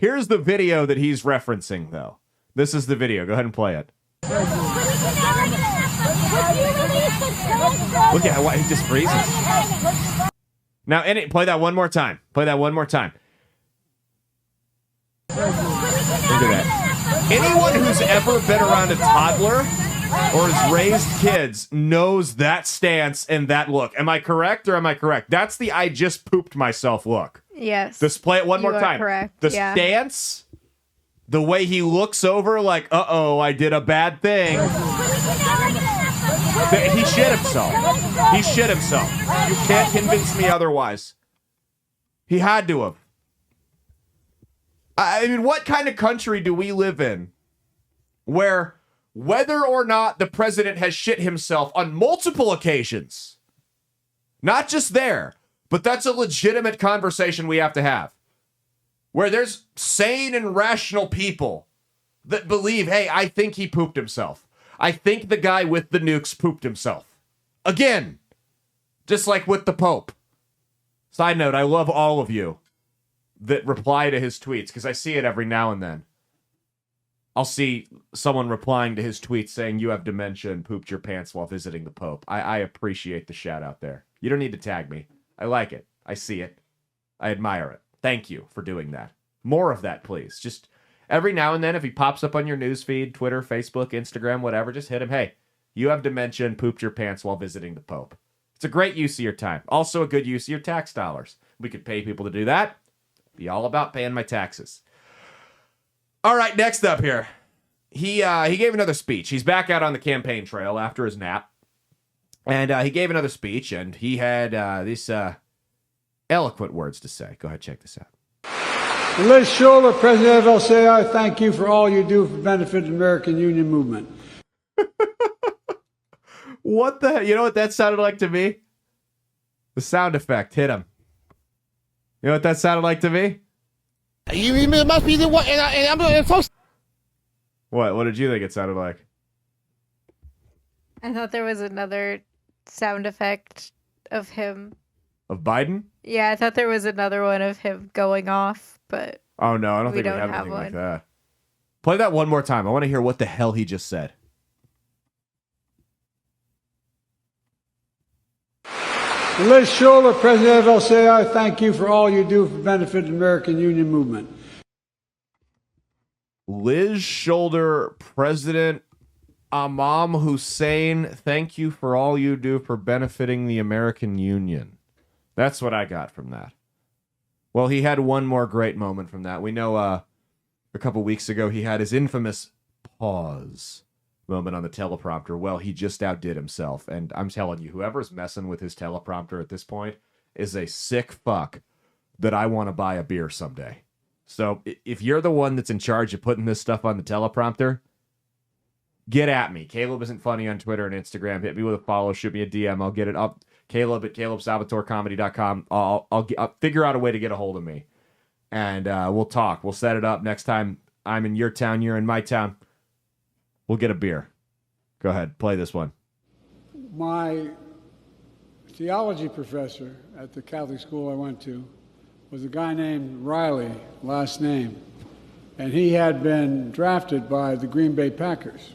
Here's the video that he's referencing, though. This is the video. Go ahead and play it. Look at why he just freezes. Now, play that one more time. Play that one more time. Look at that. Anyone who's ever been around a toddler or has raised kids knows that stance and that look. Am I correct or am I correct? That's the I just pooped myself look. Yes. Just play it one more time. Correct. The stance, the way he looks over like, uh-oh, I did a bad thing. He shit himself. He shit himself. You can't convince me otherwise. He had to have. I mean, what kind of country do we live in where whether or not the president has shit himself on multiple occasions, not just there, but that's a legitimate conversation we have to have, where there's sane and rational people that believe, hey, I think he pooped himself. I think the guy with the nukes pooped himself. Again, just like with the Pope. Side note, I love all of you that reply to his tweets, because I see it every now and then. I'll see someone replying to his tweets saying, you have dementia and pooped your pants while visiting the Pope. I appreciate the shout out there. You don't need to tag me. I like it. I see it. I admire it. Thank you for doing that. More of that, please. Just every now and then, if he pops up on your newsfeed, Twitter, Facebook, Instagram, whatever, just hit him. Hey, you have dementia and pooped your pants while visiting the Pope. It's a great use of your time. Also a good use of your tax dollars. We could pay people to do that. Be all about paying my taxes. All right, next up here. He gave another speech. He's back out on the campaign trail after his nap. And he gave another speech, and he had these eloquent words to say. Go ahead, check this out. Liz Schuller, President of LCI, thank you for all you do for the benefit of the American Union movement. What the hell? You know what that sounded like to me? The sound effect. Hit him. You know what that sounded like to me? You must be the one, and I'm supposed. What did you think it sounded like? I thought there was another sound effect of him. Of Biden? Yeah, I thought there was another one of him going off, but oh no, I don't think we have anything like that. Play that one more time. I want to hear what the hell he just said. Liz Schuller, President of LCI, thank you for all you do for the benefit of the American Union movement. Liz Schuller, President Imam Hussein, thank you for all you do for benefiting the American Union. That's what I got from that. Well, he had one more great moment from that. We know a couple weeks ago he had his infamous pause moment on the teleprompter. Well, he just outdid himself. And I'm telling you, whoever's messing with his teleprompter at this point is a sick fuck that I want to buy a beer someday. So if you're the one that's in charge of putting this stuff on the teleprompter, get at me. Caleb isn't funny on Twitter and Instagram. Hit me with a follow. Shoot me a DM. I'll get it up. Caleb at CalebSalvatoreComedy.com. I'll figure out a way to get a hold of me. And we'll talk. We'll set it up next time I'm in your town, you're in my town. We'll get a beer. Go ahead. Play this one. My theology professor at the Catholic school I went to was a guy named Riley, last name. And he had been drafted by the Green Bay Packers.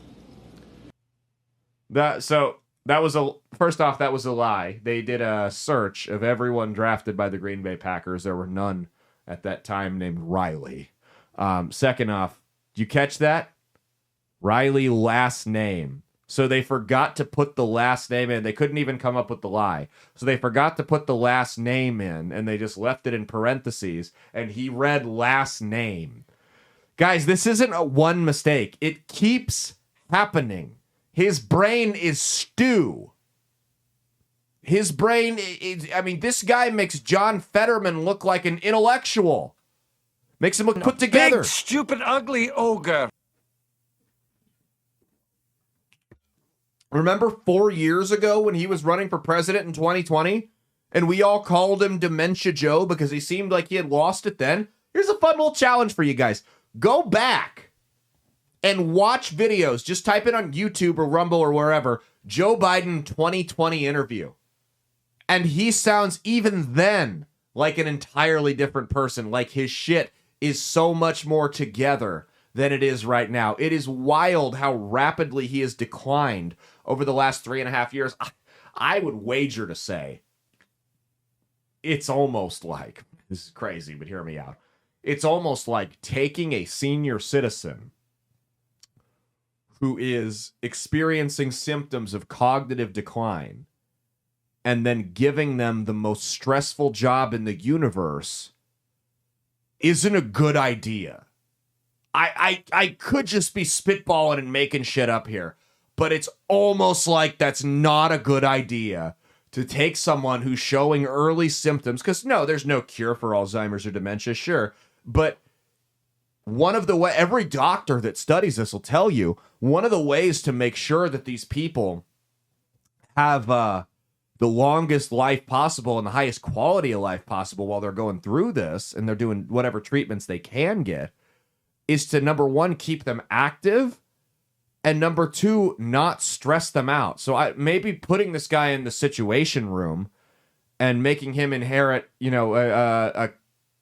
First off, that was a lie. They did a search of everyone drafted by the Green Bay Packers. There were none at that time named Riley. Second off, did you catch that? Riley last name. So they forgot to put the last name in. They couldn't even come up with the lie. So they forgot to put the last name in, and they just left it in parentheses, and he read last name. Guys, this isn't a one mistake. It keeps happening. His brain is stew. His brain is, this guy makes John Fetterman look like an intellectual. Makes him look put together. Big, stupid, ugly ogre. Remember 4 years ago when he was running for president in 2020? And we all called him Dementia Joe because he seemed like he had lost it then? Here's a fun little challenge for you guys. Go back and watch videos. Just type it on YouTube or Rumble or wherever. Joe Biden 2020 interview. And he sounds even then like an entirely different person. Like his shit is so much more together than it is right now. It is wild how rapidly he has declined over the last 3.5 years. I would wager to say it's almost like, this is crazy, but hear me out. It's almost like taking a senior citizen who is experiencing symptoms of cognitive decline and then giving them the most stressful job in the universe isn't a good idea. I could just be spitballing and making shit up here, but it's almost like that's not a good idea to take someone who's showing early symptoms, because no, there's no cure for Alzheimer's or dementia, sure, but one of the way every doctor that studies this will tell you, one of the ways to make sure that these people have the longest life possible and the highest quality of life possible while they're going through this and they're doing whatever treatments they can get is to, number one, keep them active, and number two, not stress them out. So maybe putting this guy in the situation room and making him inherit, an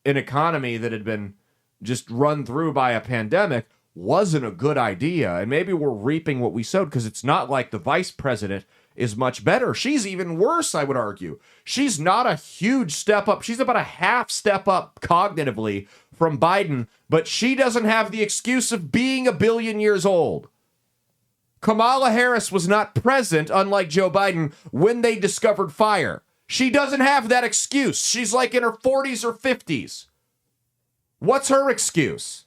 economy that had been just run through by a pandemic wasn't a good idea. And maybe we're reaping what we sowed, because it's not like the vice president is much better. She's even worse, I would argue. She's not a huge step up. She's about a half step up cognitively from Biden, but she doesn't have the excuse of being a billion years old. Kamala Harris was not present, unlike Joe Biden, when they discovered fire. She doesn't have that excuse. She's like in her 40s or 50s. What's her excuse?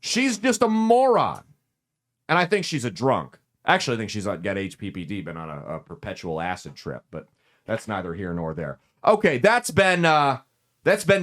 She's just a moron. And I think she's a drunk. Actually, I think she's got HPPD, been on a perpetual acid trip, but that's neither here nor there. Okay, that's been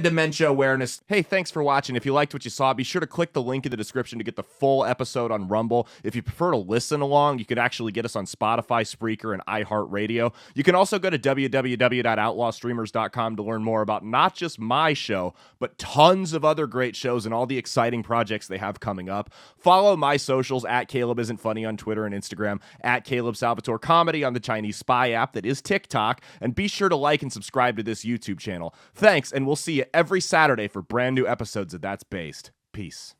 Dementia Awareness. Hey, thanks for watching. If you liked what you saw, be sure to click the link in the description to get the full episode on Rumble. If you prefer to listen along, you could actually get us on Spotify, Spreaker, and iHeartRadio. You can also go to www.outlawstreamers.com to learn more about not just my show, but tons of other great shows and all the exciting projects they have coming up. Follow my socials at Caleb Isn't Funny on Twitter and Instagram, at Caleb Salvatore Comedy on the Chinese Spy app that is TikTok, and be sure to like and subscribe to this YouTube channel. Thanks, and we'll see you every Saturday for brand new episodes of That's Based. Peace.